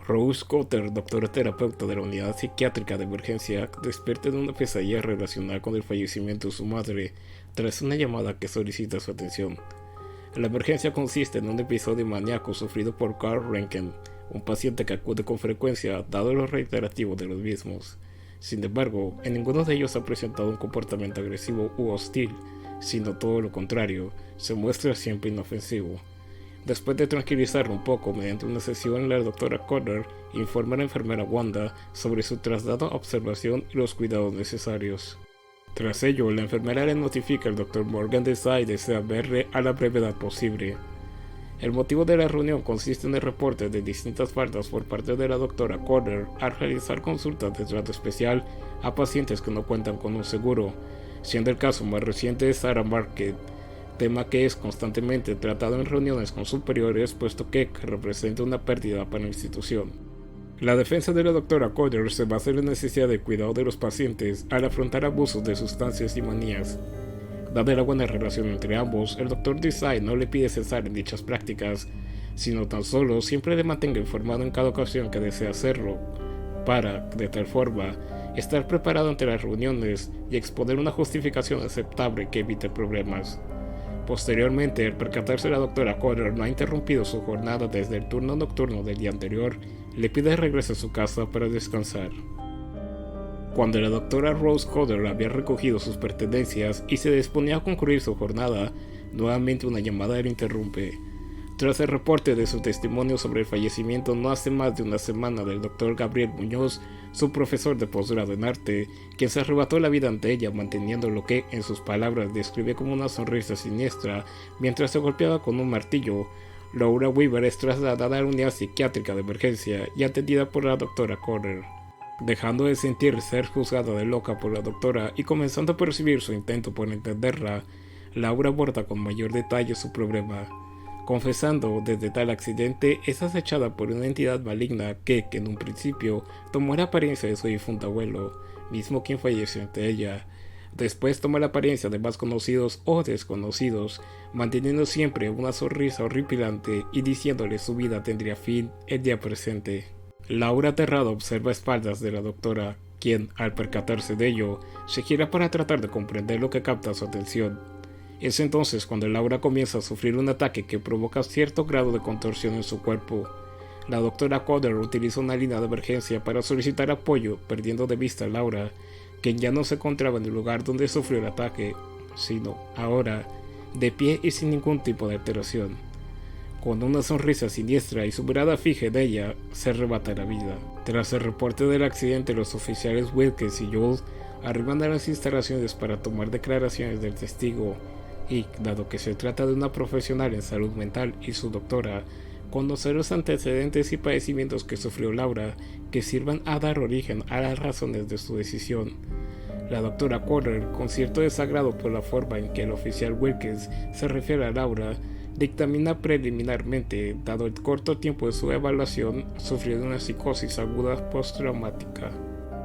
Rose Cotter, doctora terapeuta de la unidad psiquiátrica de emergencia, despierta de una pesadilla relacionada con el fallecimiento de su madre tras una llamada que solicita su atención. La emergencia consiste en un episodio maníaco sufrido por Carl Rankin, un paciente que acude con frecuencia dado lo reiterativo de los mismos. Sin embargo, en ninguno de ellos ha presentado un comportamiento agresivo u hostil, sino todo lo contrario, se muestra siempre inofensivo. Después de tranquilizarlo un poco mediante una sesión, la doctora Conner informa a la enfermera Wanda sobre su traslado a observación y los cuidados necesarios. Tras ello, la enfermera le notifica al Dr. Morgan Desai desea verle a la brevedad posible. El motivo de la reunión consiste en el reporte de distintas faltas por parte de la doctora Conner al realizar consultas de trato especial a pacientes que no cuentan con un seguro, siendo el caso más reciente de Sarah Market, tema que es constantemente tratado en reuniones con superiores puesto que representa una pérdida para la institución. La defensa de la doctora Conner se basa en la necesidad de cuidado de los pacientes al afrontar abusos de sustancias y manías. Dada la buena relación entre ambos, el Dr. Desai no le pide cesar en dichas prácticas, sino tan solo siempre le mantenga informado en cada ocasión que desea hacerlo, para, de tal forma, estar preparado ante las reuniones y exponer una justificación aceptable que evite problemas. Posteriormente, al percatarse la doctora Conner no ha interrumpido su jornada desde el turno nocturno del día anterior, le pide regreso a su casa para descansar. Cuando la doctora Rose Cotter había recogido sus pertenencias y se disponía a concluir su jornada, nuevamente una llamada la interrumpe. Tras el reporte de su testimonio sobre el fallecimiento no hace más de una semana del Dr. Gabriel Muñoz, su profesor de posgrado en arte, quien se arrebató la vida ante ella manteniendo lo que, en sus palabras, describe como una sonrisa siniestra mientras se golpeaba con un martillo, Laura Weaver es trasladada a la unidad psiquiátrica de emergencia y atendida por la doctora Conner. Dejando de sentir ser juzgada de loca por la doctora y comenzando a percibir su intento por entenderla, Laura aborda con mayor detalle su problema, confesando desde tal accidente es acechada por una entidad maligna que en un principio tomó la apariencia de su difunto abuelo, mismo quien falleció ante ella. Después toma la apariencia de más conocidos o desconocidos, manteniendo siempre una sonrisa horripilante y diciéndole su vida tendría fin el día presente. Laura aterrada observa a espaldas de la doctora, quien, al percatarse de ello, se gira para tratar de comprender lo que capta su atención. Es entonces cuando Laura comienza a sufrir un ataque que provoca cierto grado de contorsión en su cuerpo. La doctora Conner utiliza una línea de emergencia para solicitar apoyo, perdiendo de vista a Laura, quien ya no se encontraba en el lugar donde sufrió el ataque, sino, ahora, de pie y sin ningún tipo de alteración. Con una sonrisa siniestra y su mirada fija en ella, se arrebata la vida. Tras el reporte del accidente, los oficiales Wilkes y Joel arriban a las instalaciones para tomar declaraciones del testigo y, dado que se trata de una profesional en salud mental y su doctora, conocer los antecedentes y padecimientos que sufrió Laura que sirvan a dar origen a las razones de su decisión. La doctora Conner, con cierto desagrado por la forma en que el oficial Wilkins se refiere a Laura, dictamina preliminarmente, dado el corto tiempo de su evaluación, sufrió de una psicosis aguda postraumática.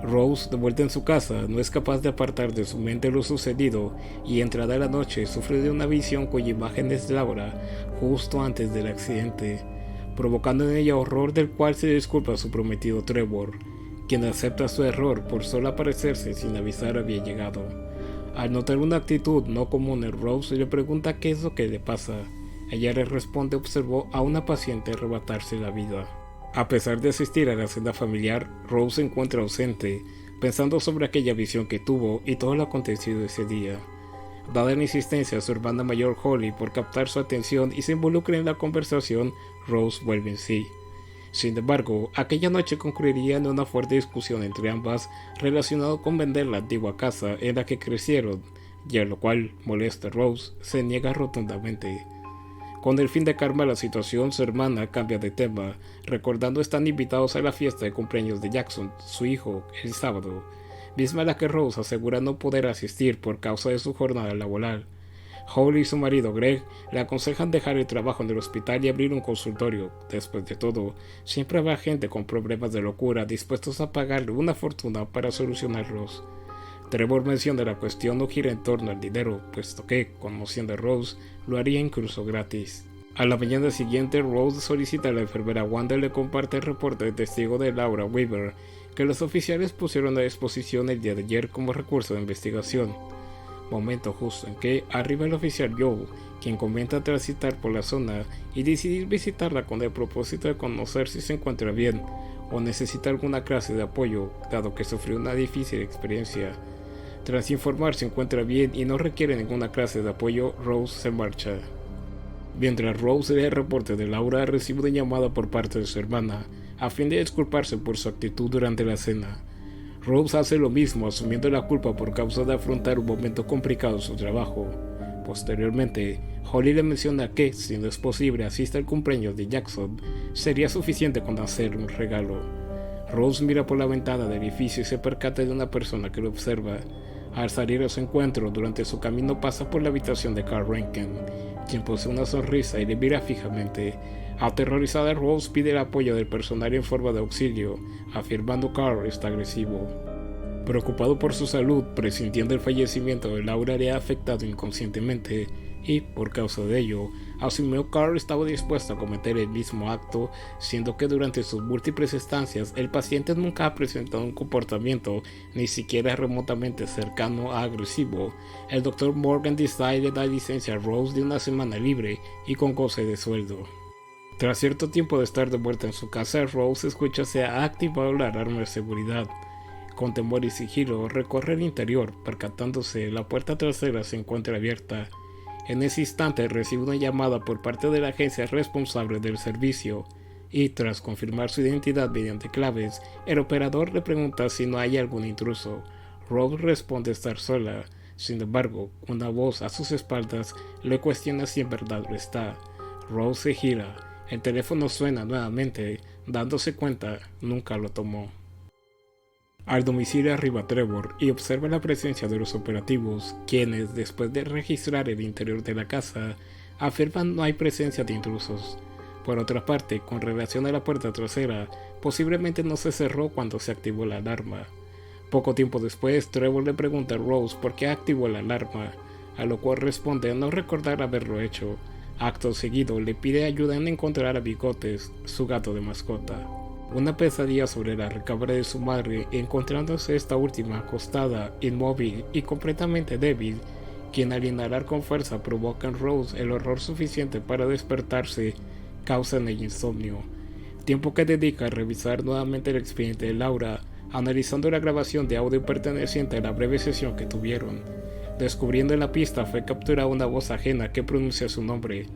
Rose, de vuelta en su casa, no es capaz de apartar de su mente lo sucedido y entrada la noche sufre de una visión cuya imagen es Laura justo antes del accidente, provocando en ella horror del cual se disculpa a su prometido Trevor, quien acepta su error por solo aparecerse sin avisar había llegado. Al notar una actitud no común en Rose, le pregunta qué es lo que le pasa. Ella le responde observó a una paciente arrebatarse la vida. A pesar de asistir a la cena familiar, Rose se encuentra ausente, pensando sobre aquella visión que tuvo y todo lo acontecido ese día. Dada la insistencia de su hermana mayor Holly por captar su atención y se involucra en la conversación, Rose vuelve en sí. Sin embargo, aquella noche concluiría en una fuerte discusión entre ambas relacionado con vender la antigua casa en la que crecieron, y a lo cual, molesta Rose, se niega rotundamente. Con el fin de calmar la situación, su hermana cambia de tema, recordando están invitados a la fiesta de cumpleaños de Jackson, su hijo, el sábado, misma a la que Rose asegura no poder asistir por causa de su jornada laboral. Holly y su marido Greg le aconsejan dejar el trabajo en el hospital y abrir un consultorio. Después de todo, siempre habrá gente con problemas de locura dispuestos a pagarle una fortuna para solucionarlos. Trevor menciona la cuestión no gira en torno al dinero, puesto que, conociendo a Rose, lo haría incluso gratis. A la mañana siguiente, Rose solicita a la enfermera Wanda y le comparte el reporte de testigo de Laura Weaver, que los oficiales pusieron a disposición el día de ayer como recurso de investigación. Momento justo en que arriba el oficial Joe, quien comenta transitar por la zona y decidir visitarla con el propósito de conocer si se encuentra bien o necesita alguna clase de apoyo, dado que sufrió una difícil experiencia. Tras informar se encuentra bien y no requiere ninguna clase de apoyo, Rose se marcha. Mientras Rose lee el reporte de Laura, recibe una llamada por parte de su hermana, a fin de disculparse por su actitud durante la cena. Rose hace lo mismo, asumiendo la culpa por causa de afrontar un momento complicado en su trabajo. Posteriormente, Holly le menciona que, si no es posible asista al cumpleaños de Jackson, sería suficiente con hacer un regalo. Rose mira por la ventana del edificio y se percata de una persona que lo observa. Al salir a su encuentro, durante su camino pasa por la habitación de Carl Rankin, quien posee una sonrisa y le mira fijamente. Aterrorizada, Rose pide el apoyo del personal en forma de auxilio, afirmando que Carl está agresivo. Preocupado por su salud, presintiendo el fallecimiento de Laura le ha afectado inconscientemente, y, por causa de ello, asumió que Carl estaba dispuesto a cometer el mismo acto, siendo que durante sus múltiples estancias el paciente nunca ha presentado un comportamiento ni siquiera remotamente cercano a agresivo. El Dr. Morgan Desai le da licencia a Rose de una semana libre y con goce de sueldo. Tras cierto tiempo de estar de vuelta en su casa, Rose escucha se ha activado la alarma de seguridad. Con temor y sigilo, recorre el interior, percatándose la puerta trasera se encuentra abierta. En ese instante recibe una llamada por parte de la agencia responsable del servicio y, tras confirmar su identidad mediante claves, el operador le pregunta si no hay algún intruso. Rose responde estar sola. Sin embargo, una voz a sus espaldas le cuestiona si en verdad lo está. Rose se gira. El teléfono suena nuevamente. Dándose cuenta, nunca lo tomó. Al domicilio arriba Trevor y observa la presencia de los operativos, quienes, después de registrar el interior de la casa, afirman no hay presencia de intrusos. Por otra parte, con relación a la puerta trasera, posiblemente no se cerró cuando se activó la alarma. Poco tiempo después, Trevor le pregunta a Rose por qué activó la alarma, a lo cual responde no recordar haberlo hecho. Acto seguido, le pide ayuda en encontrar a Bigotes, su gato de mascota. Una pesadilla sobre la recámara de su madre, encontrándose esta última acostada, inmóvil y completamente débil, quien al inhalar con fuerza provoca en Rose el horror suficiente para despertarse, causa en el insomnio. Tiempo que dedica a revisar nuevamente el expediente de Laura, analizando la grabación de audio perteneciente a la breve sesión que tuvieron. Descubriendo en la pista fue capturada una voz ajena que pronuncia su nombre.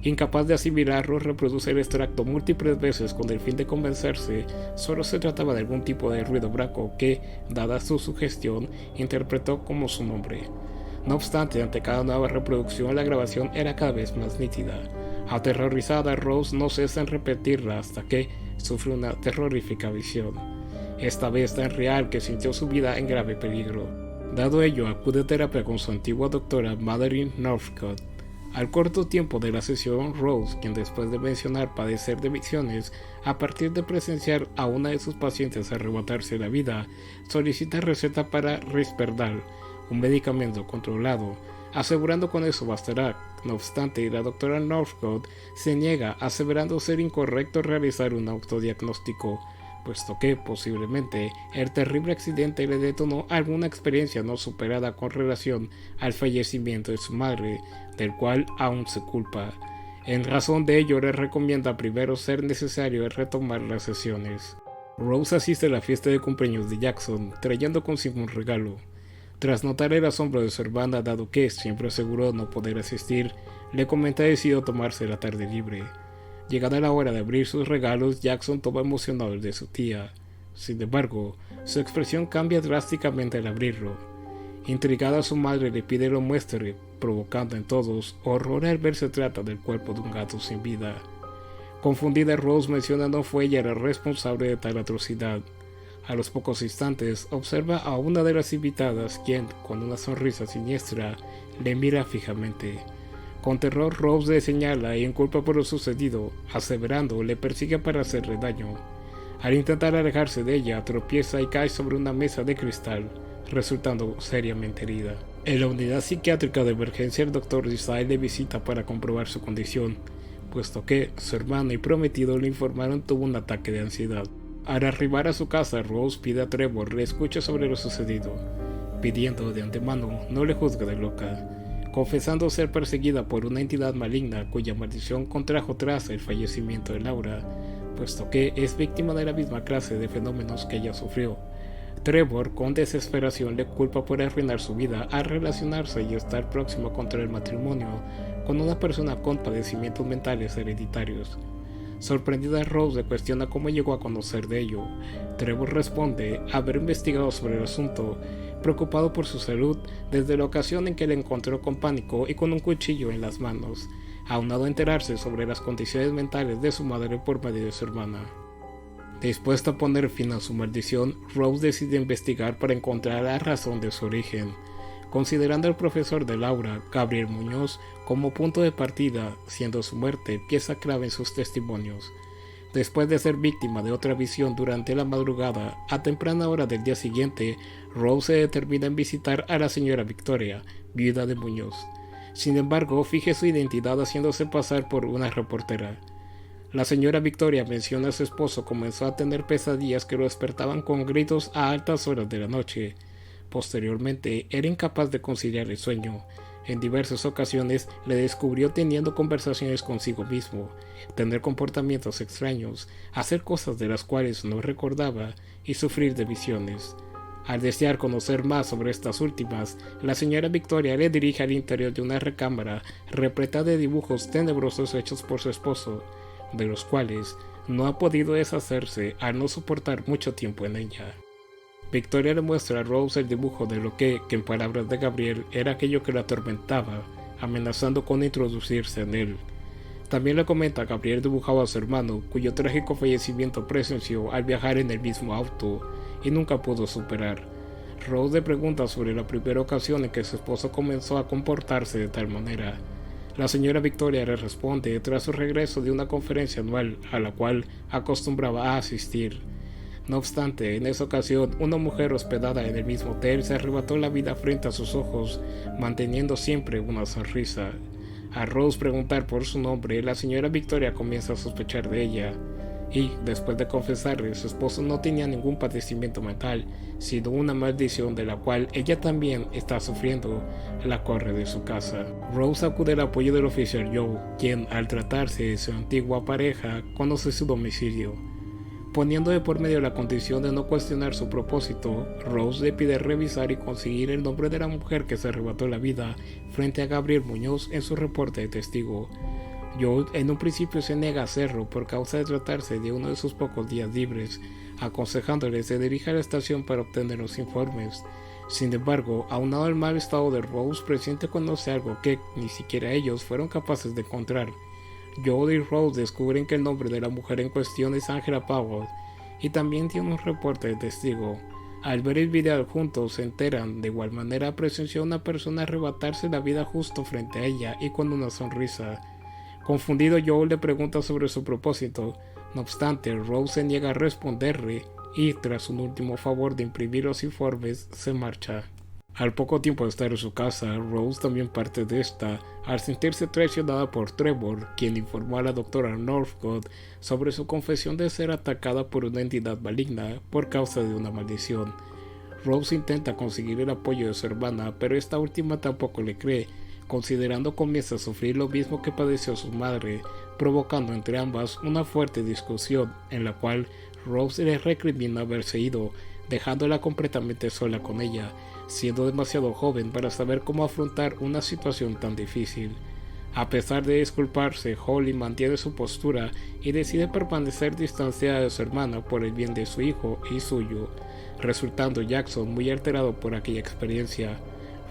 Incapaz de asimilarlo, reproduce el extracto múltiples veces con el fin de convencerse solo se trataba de algún tipo de ruido braco que, dada su sugestión, interpretó como su nombre. No obstante, ante cada nueva reproducción la grabación era cada vez más nítida. Aterrorizada, Rose no cesa en repetirla hasta que sufre una terrorífica visión. Esta vez tan real que sintió su vida en grave peligro. Dado ello, acude a terapia con su antigua doctora Madeline Northcott. Al corto tiempo de la sesión, Rose, quien después de mencionar padecer de visiones a partir de presenciar a una de sus pacientes arrebatarse la vida, solicita receta para Risperdal, un medicamento controlado, asegurando con eso bastará. No obstante, la doctora Northcott se niega, aseverando ser incorrecto realizar un autodiagnóstico, puesto que, posiblemente, el terrible accidente le detonó alguna experiencia no superada con relación al fallecimiento de su madre, del cual aún se culpa. En razón de ello, le recomienda primero ser necesario retomar las sesiones. Rose asiste a la fiesta de cumpleaños de Jackson, trayendo consigo un regalo. Tras notar el asombro de su hermana, dado que siempre aseguró no poder asistir, le comenta que decidió tomarse la tarde libre. Llegada la hora de abrir sus regalos, Jackson toma emocionado el de su tía. Sin embargo, su expresión cambia drásticamente al abrirlo. Intrigada, su madre le pide lo muestre, provocando en todos horror al ver se trata del cuerpo de un gato sin vida. Confundida, Rose menciona no fue ella la responsable de tal atrocidad. A los pocos instantes, observa a una de las invitadas, quien, con una sonrisa siniestra, le mira fijamente. Con terror, Rose le señala y inculpa por lo sucedido, aseverando le persigue para hacerle daño. Al intentar alejarse de ella, tropieza y cae sobre una mesa de cristal, resultando seriamente herida. En la unidad psiquiátrica de emergencia, el Dr. Desai le visita para comprobar su condición. puesto que su hermano y prometido le informaron tuvo un ataque de ansiedad. Al arribar a su casa, Rose pide a Trevor le escuche sobre lo sucedido, pidiendo de antemano no le juzgue de loca, confesando ser perseguida por una entidad maligna cuya maldición contrajo tras el fallecimiento de Laura, puesto que es víctima de la misma clase de fenómenos que ella sufrió. Trevor, con desesperación, le culpa por arruinar su vida al relacionarse y estar próximo a contraer matrimonio con una persona con padecimientos mentales hereditarios. Sorprendida, Rose le cuestiona cómo llegó a conocer de ello. Trevor responde haber investigado sobre el asunto, preocupado por su salud desde la ocasión en que le encontró con pánico y con un cuchillo en las manos, aunado a enterarse sobre las condiciones mentales de su madre por medio de su hermana. Dispuesta a poner fin a su maldición, Rose decide investigar para encontrar la razón de su origen, considerando al profesor de Laura, Gabriel Muñoz, como punto de partida, siendo su muerte pieza clave en sus testimonios. Después de ser víctima de otra visión durante la madrugada, a temprana hora del día siguiente, Rose se determina en visitar a la señora Victoria, viuda de Muñoz. Sin embargo, finge su identidad haciéndose pasar por una reportera. La señora Victoria menciona a su esposo comenzó a tener pesadillas que lo despertaban con gritos a altas horas de la noche. Posteriormente, era incapaz de conciliar el sueño. En diversas ocasiones le descubrió teniendo conversaciones consigo mismo, tener comportamientos extraños, hacer cosas de las cuales no recordaba y sufrir de visiones. Al desear conocer más sobre estas últimas, la señora Victoria le dirige al interior de una recámara repleta de dibujos tenebrosos hechos por su esposo, de los cuales no ha podido deshacerse al no soportar mucho tiempo en ella. Victoria le muestra a Rose el dibujo de lo que en palabras de Gabriel, era aquello que la atormentaba, amenazando con introducirse en él. También le comenta que Gabriel dibujaba a su hermano, cuyo trágico fallecimiento presenció al viajar en el mismo auto, y nunca pudo superar. Rose le pregunta sobre la primera ocasión en que su esposo comenzó a comportarse de tal manera. La señora Victoria le responde tras su regreso de una conferencia anual a la cual acostumbraba a asistir. No obstante, en esa ocasión, una mujer hospedada en el mismo hotel se arrebató la vida frente a sus ojos, manteniendo siempre una sonrisa. A Rose preguntar por su nombre, la señora Victoria comienza a sospechar de ella, y, después de confesarle, su esposo no tenía ningún padecimiento mental, sino una maldición de la cual ella también está sufriendo, la corre de su casa. Rose acude al apoyo del oficial Joe, quien, al tratarse de su antigua pareja, conoce su domicilio. Poniendo de por medio la condición de no cuestionar su propósito, Rose le pide revisar y conseguir el nombre de la mujer que se arrebató la vida frente a Gabriel Muñoz en su reporte de testigo. Joe en un principio se niega a hacerlo por causa de tratarse de uno de sus pocos días libres, aconsejándole se dirija a la estación para obtener los informes. Sin embargo, aunado al mal estado de Rose, presiente conoce algo que ni siquiera ellos fueron capaces de encontrar. Joe y Rose descubren que el nombre de la mujer en cuestión es Angela Powell, y también tiene un reporte de testigo. Al ver el video juntos se enteran, de igual manera presenció a una persona arrebatarse la vida justo frente a ella y con una sonrisa. Confundido, Joe le pregunta sobre su propósito. No obstante, Rose se niega a responderle y, tras un último favor de imprimir los informes, se marcha. Al poco tiempo de estar en su casa, Rose también parte de esta, al sentirse traicionada por Trevor, quien informó a la doctora Northcott sobre su confesión de ser atacada por una entidad maligna por causa de una maldición. Rose intenta conseguir el apoyo de su hermana, pero esta última tampoco le cree, considerando comienza a sufrir lo mismo que padeció su madre, provocando entre ambas una fuerte discusión en la cual Rose le recrimina haberse ido, dejándola completamente sola con ella, siendo demasiado joven para saber cómo afrontar una situación tan difícil. A pesar de disculparse, Holly mantiene su postura y decide permanecer distanciada de su hermana por el bien de su hijo y suyo, resultando Jackson muy alterado por aquella experiencia.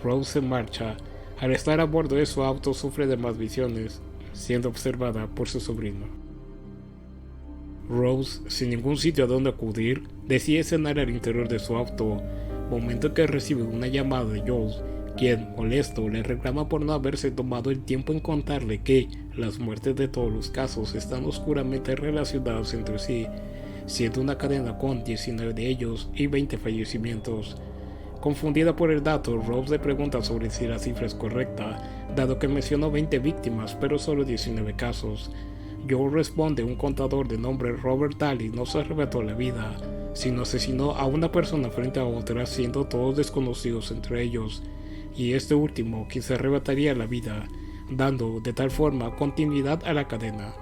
Rose se marcha. Al estar a bordo de su auto sufre de más visiones, siendo observada por su sobrino. Rose, sin ningún sitio a donde acudir, decide cenar al interior de su auto, momento en que recibe una llamada de Joe, quien, molesto, le reclama por no haberse tomado el tiempo en contarle que las muertes de todos los casos están oscuramente relacionadas entre sí, siendo una cadena con 19 de ellos y 20 fallecimientos. Confundida por el dato, Rose le pregunta sobre si la cifra es correcta, dado que mencionó 20 víctimas pero solo 19 casos. Joel responde: un contador de nombre Robert Daly no se arrebató la vida, sino asesinó a una persona frente a otra, siendo todos desconocidos entre ellos, y este último quien se arrebataría la vida, dando de tal forma continuidad a la cadena.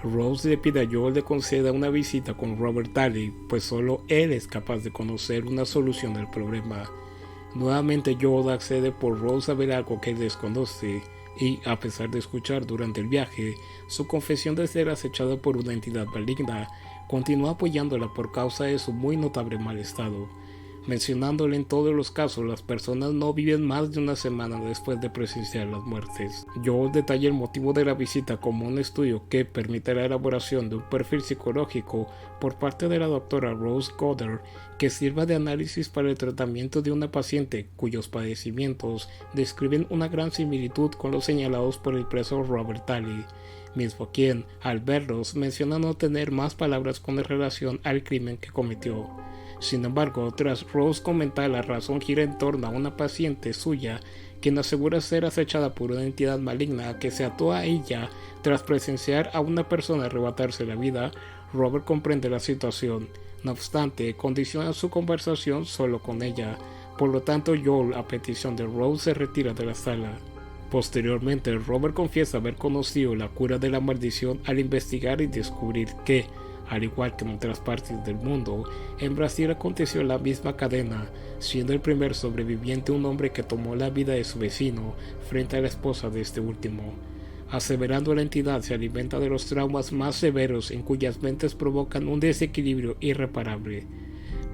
Rose le pide a Joel le conceda una visita con Robert Daly, pues solo él es capaz de conocer una solución del problema. Nuevamente Joel accede por Rose a ver algo que él desconoce, y a pesar de escuchar durante el viaje su confesión de ser acechada por una entidad maligna, continúa apoyándola por causa de su muy notable mal estado, mencionándole en todos los casos las personas no viven más de una semana después de presenciar las muertes. Joel detalla el motivo de la visita como un estudio que permite la elaboración de un perfil psicológico por parte de la doctora Rose Goddard que sirva de análisis para el tratamiento de una paciente cuyos padecimientos describen una gran similitud con los señalados por el preso Robert Daly, mismo quien, al verlos, menciona no tener más palabras con relación al crimen que cometió. Sin embargo, tras Rose comentar, la razón gira en torno a una paciente suya, quien asegura ser acechada por una entidad maligna que se ató a ella tras presenciar a una persona arrebatarse la vida. Robert comprende la situación, no obstante, condiciona su conversación solo con ella, por lo tanto Joel, a petición de Rose, se retira de la sala. Posteriormente, Robert confiesa haber conocido la cura de la maldición al investigar y descubrir que, al igual que en otras partes del mundo, en Brasil aconteció la misma cadena, siendo el primer sobreviviente un hombre que tomó la vida de su vecino frente a la esposa de este último, aseverando la entidad se alimenta de los traumas más severos en cuyas mentes provocan un desequilibrio irreparable.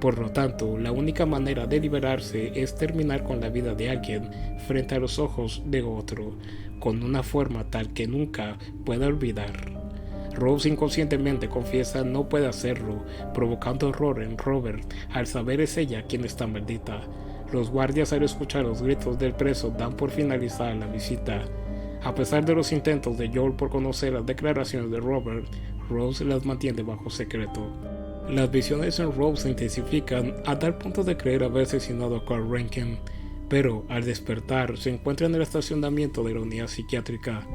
Por lo tanto, la única manera de liberarse es terminar con la vida de alguien frente a los ojos de otro, con una forma tal que nunca pueda olvidar. Rose inconscientemente confiesa no puede hacerlo, provocando horror en Robert al saber es ella quien está maldita. Los guardias, al escuchar los gritos del preso, dan por finalizada la visita. A pesar de los intentos de Joel por conocer las declaraciones de Robert, Rose las mantiene bajo secreto. Las visiones en Rose se intensifican a tal punto de creer haber asesinado a Carl Rankin, pero al despertar se encuentra en el estacionamiento de la unidad psiquiátrica.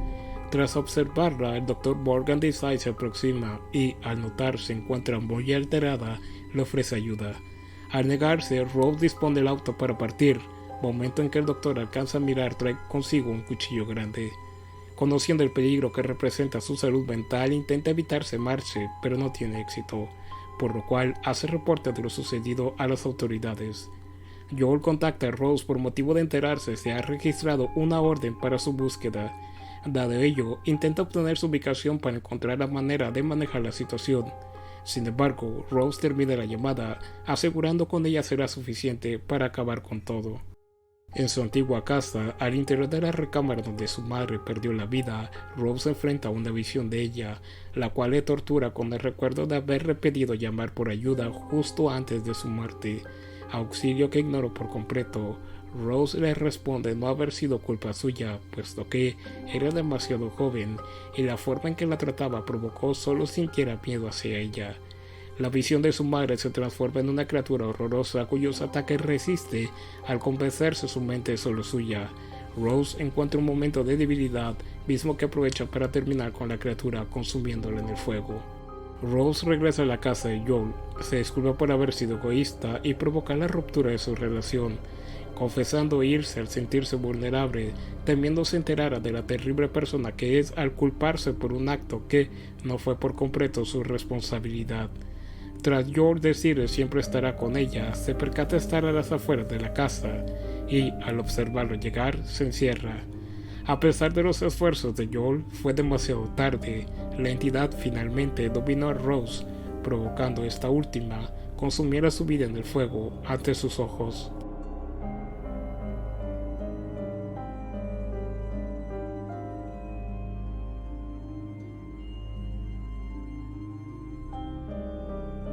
Tras observarla, el Dr. Morgan Desai se aproxima y, al notar se encuentra muy alterada, le ofrece ayuda. Al negarse, Rose dispone del auto para partir, momento en que el doctor alcanza a mirar trae consigo un cuchillo grande. Conociendo el peligro que representa su salud mental, intenta evitar se marche, pero no tiene éxito, por lo cual hace reporte de lo sucedido a las autoridades. Joel contacta a Rose por motivo de enterarse se ha registrado una orden para su búsqueda. Dado ello, intenta obtener su ubicación para encontrar la manera de manejar la situación. Sin embargo, Rose termina la llamada, asegurando con ella será suficiente para acabar con todo. En su antigua casa, al interior de la recámara donde su madre perdió la vida, Rose enfrenta una visión de ella, la cual le tortura con el recuerdo de haberle pedido llamar por ayuda justo antes de su muerte, auxilio que ignoró por completo. Rose le responde no haber sido culpa suya, puesto que era demasiado joven y la forma en que la trataba provocó solo sintiera miedo hacia ella. La visión de su madre se transforma en una criatura horrorosa cuyos ataques resiste al convencerse su mente es solo suya. Rose encuentra un momento de debilidad, mismo que aprovecha para terminar con la criatura consumiéndola en el fuego. Rose regresa a la casa de Joel, se disculpa por haber sido egoísta y provocar la ruptura de su relación, confesando irse al sentirse vulnerable, temiendo se enterara de la terrible persona que es al culparse por un acto que no fue por completo su responsabilidad. Tras Joel decirle siempre estará con ella, se percata estar a las afueras de la casa y, al observarlo llegar, se encierra. A pesar de los esfuerzos de Joel, fue demasiado tarde. La entidad finalmente dominó a Rose, provocando esta última consumiera su vida en el fuego ante sus ojos.